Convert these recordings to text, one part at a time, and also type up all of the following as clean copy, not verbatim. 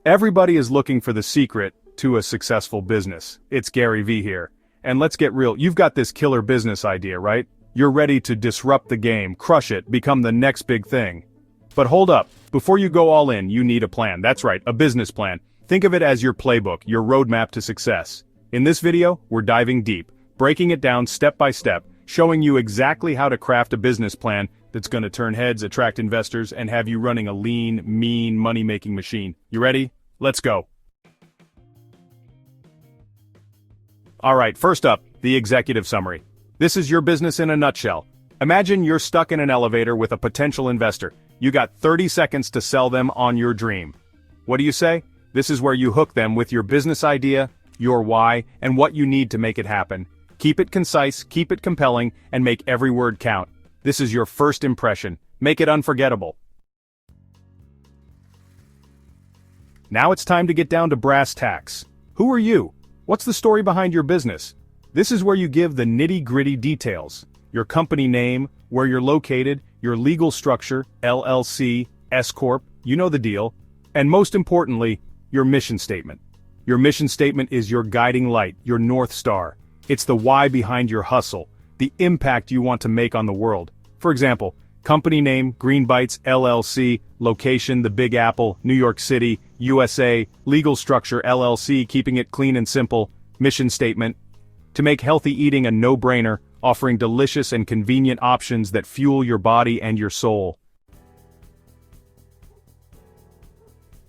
Everybody is looking for the secret to a successful business. It's Gary V here. And let's get real, you've got this killer business idea, right? You're ready to disrupt the game, crush it, become the next big thing. But hold up, before you go all in, you need a plan. That's right, a business plan. Think of it as your playbook, your roadmap to success. In this video, we're diving deep, breaking it down step by step, showing you exactly how to craft a business plan that's going to turn heads, attract investors, and have you running a lean, mean, money-making machine. You ready? Let's go. Alright, first up, the executive summary. This is your business in a nutshell. Imagine you're stuck in an elevator with a potential investor. You got 30 seconds to sell them on your dream. What do you say? This is where you hook them with your business idea, your why, and what you need to make it happen. Keep it concise, keep it compelling, and make every word count. This is your first impression. Make it unforgettable. Now it's time to get down to brass tacks. Who are you? What's the story behind your business? This is where you give the nitty-gritty details. Your company name, where you're located, your legal structure, LLC, S-Corp, you know the deal. And most importantly, your mission statement. Your mission statement is your guiding light, your North Star. It's the why behind your hustle, the impact you want to make on the world. For example, company name, Green Bites, LLC, location, the Big Apple, New York City, USA, legal structure, LLC, keeping it clean and simple, mission statement. To make healthy eating a no-brainer, offering delicious and convenient options that fuel your body and your soul.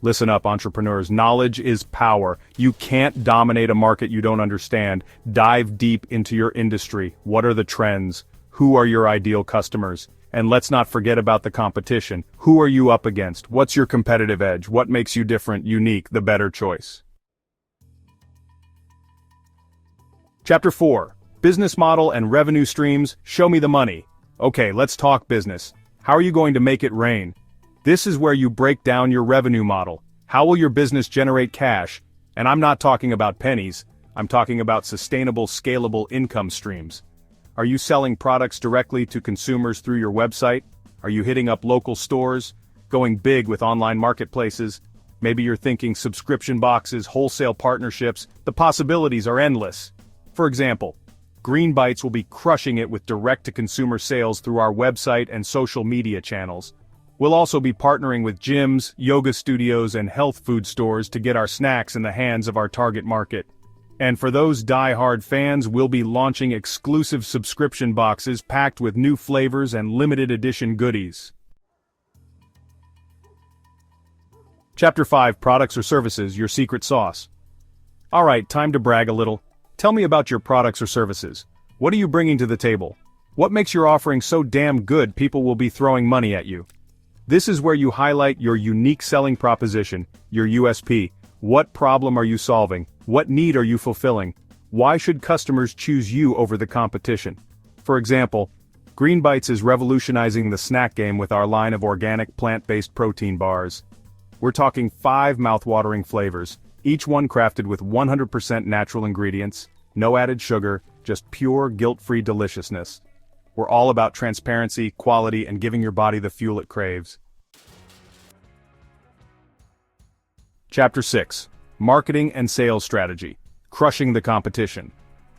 Listen up, entrepreneurs. Knowledge is power. You can't dominate a market you don't understand. Dive deep into your industry. What are the trends? Who are your ideal customers? And let's not forget about the competition. Who are you up against? What's your competitive edge? What makes you different, unique, the better choice? Chapter 4. Business model and revenue streams. Show me the money. Okay, let's talk business. How are you going to make it rain? This is where you break down your revenue model. How will your business generate cash? And I'm not talking about pennies. I'm talking about sustainable, scalable income streams. Are you selling products directly to consumers through your website? Are you hitting up local stores? Going big with online marketplaces? Maybe you're thinking subscription boxes, wholesale partnerships. The possibilities are endless. For example, Green Bites will be crushing it with direct-to-consumer sales through our website and social media channels. We'll also be partnering with gyms, yoga studios, and health food stores to get our snacks in the hands of our target market. And for those die-hard fans, we'll be launching exclusive subscription boxes packed with new flavors and limited edition goodies. Chapter 5. Products or services, your secret sauce. Alright, time to brag a little. Tell me about your products or services. What are you bringing to the table? What makes your offering so damn good people will be throwing money at you? This is where you highlight your unique selling proposition, your USP. What problem are you solving? What need are you fulfilling? Why should customers choose you over the competition? For example, Green Bites is revolutionizing the snack game with our line of organic plant-based protein bars. We're talking 5 mouth-watering flavors, each one crafted with 100% natural ingredients, no added sugar, just pure guilt-free deliciousness. We're all about transparency, quality, and giving your body the fuel it craves. Chapter 6. Marketing and Sales Strategy. Crushing the competition.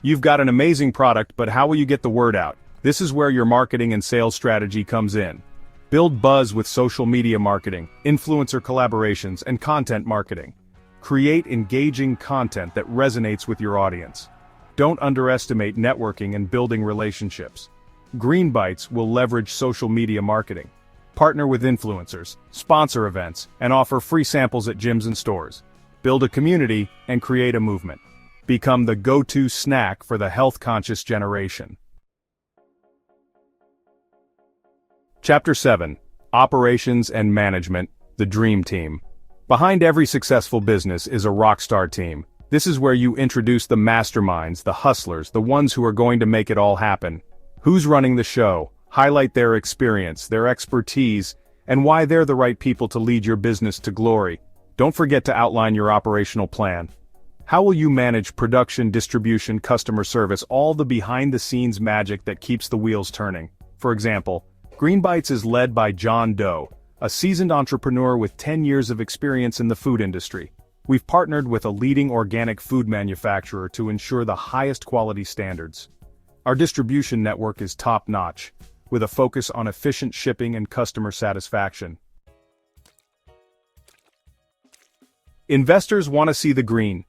You've got an amazing product, but how will you get the word out? This is where your marketing and sales strategy comes in. Build buzz with social media marketing, influencer collaborations, and content marketing. Create engaging content that resonates with your audience. Don't underestimate networking and building relationships. Green Bites will leverage social media marketing. Partner with influencers, sponsor events, and offer free samples at gyms and stores. Build a community and create a movement. Become the go-to snack for the health-conscious generation. Chapter 7. Operations and Management, the Dream Team. Behind every successful business is a rockstar team. This is where you introduce the masterminds, the hustlers, the ones who are going to make it all happen. Who's running the show? Highlight their experience, their expertise, and why they're the right people to lead your business to glory. Don't forget to outline your operational plan. How will you manage production, distribution, customer service, all the behind-the-scenes magic that keeps the wheels turning? For example, Green Bites is led by John Doe, a seasoned entrepreneur with 10 years of experience in the food industry. We've partnered with a leading organic food manufacturer to ensure the highest quality standards. Our distribution network is top-notch, with a focus on efficient shipping and customer satisfaction. Investors want to see the green.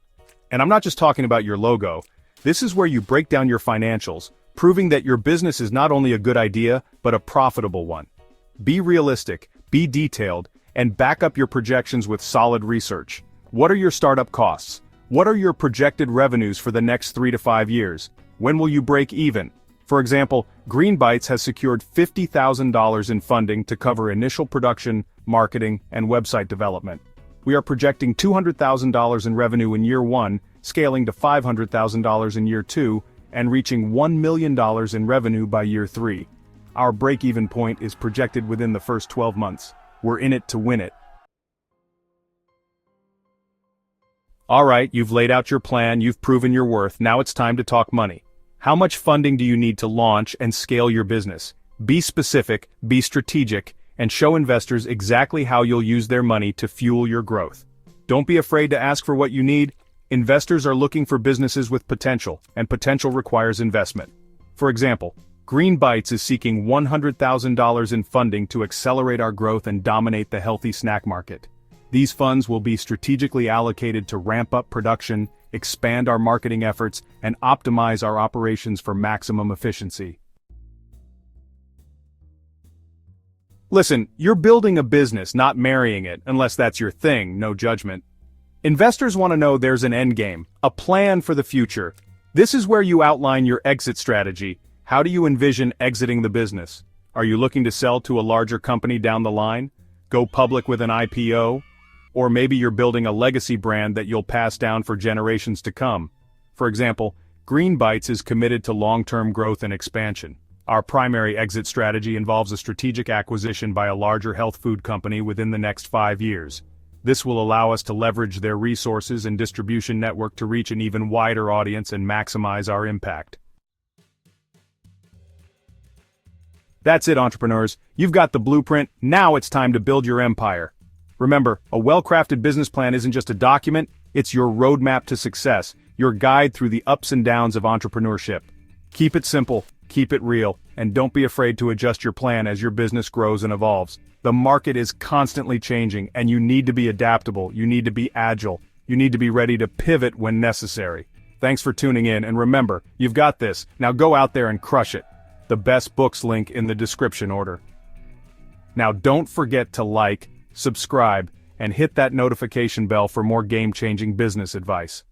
And I'm not just talking about your logo. This is where you break down your financials, proving that your business is not only a good idea, but a profitable one. Be realistic, be detailed, and back up your projections with solid research. What are your startup costs? What are your projected revenues for the next 3 to 5 years? When will you break even? For example, Green Bites has secured $50,000 in funding to cover initial production, marketing, and website development. We are projecting $200,000 in revenue in year 1, scaling to $500,000 in year 2, and reaching $1 million in revenue by year 3. Our break-even point is projected within the first 12 months. We're in it to win it. Alright, you've laid out your plan, you've proven your worth, now it's time to talk money. How much funding do you need to launch and scale your business? Be specific, be strategic, and show investors exactly how you'll use their money to fuel your growth. Don't be afraid to ask for what you need. Investors are looking for businesses with potential, and potential requires investment. For example, Green Bites is seeking $100,000 in funding to accelerate our growth and dominate the healthy snack market. These funds will be strategically allocated to ramp up production, expand our marketing efforts, and optimize our operations for maximum efficiency. Listen, you're building a business, not marrying it, unless that's your thing, no judgment. Investors want to know there's an end game, a plan for the future. This is where you outline your exit strategy. How do you envision exiting the business? Are you looking to sell to a larger company down the line? Go public with an IPO? Or maybe you're building a legacy brand that you'll pass down for generations to come. For example, Green Bites is committed to long-term growth and expansion. Our primary exit strategy involves a strategic acquisition by a larger health food company within the next 5 years. This will allow us to leverage their resources and distribution network to reach an even wider audience and maximize our impact. That's it, entrepreneurs. You've got the blueprint, now it's time to build your empire. Remember, a well-crafted business plan isn't just a document, it's your roadmap to success, your guide through the ups and downs of entrepreneurship. Keep it simple, keep it real, and don't be afraid to adjust your plan as your business grows and evolves. The market is constantly changing, and you need to be adaptable, you need to be agile, you need to be ready to pivot when necessary. Thanks for tuning in, and remember, you've got this, now go out there and crush it. The best books link in the description order. Now don't forget to like, subscribe, and hit that notification bell for more game-changing business advice.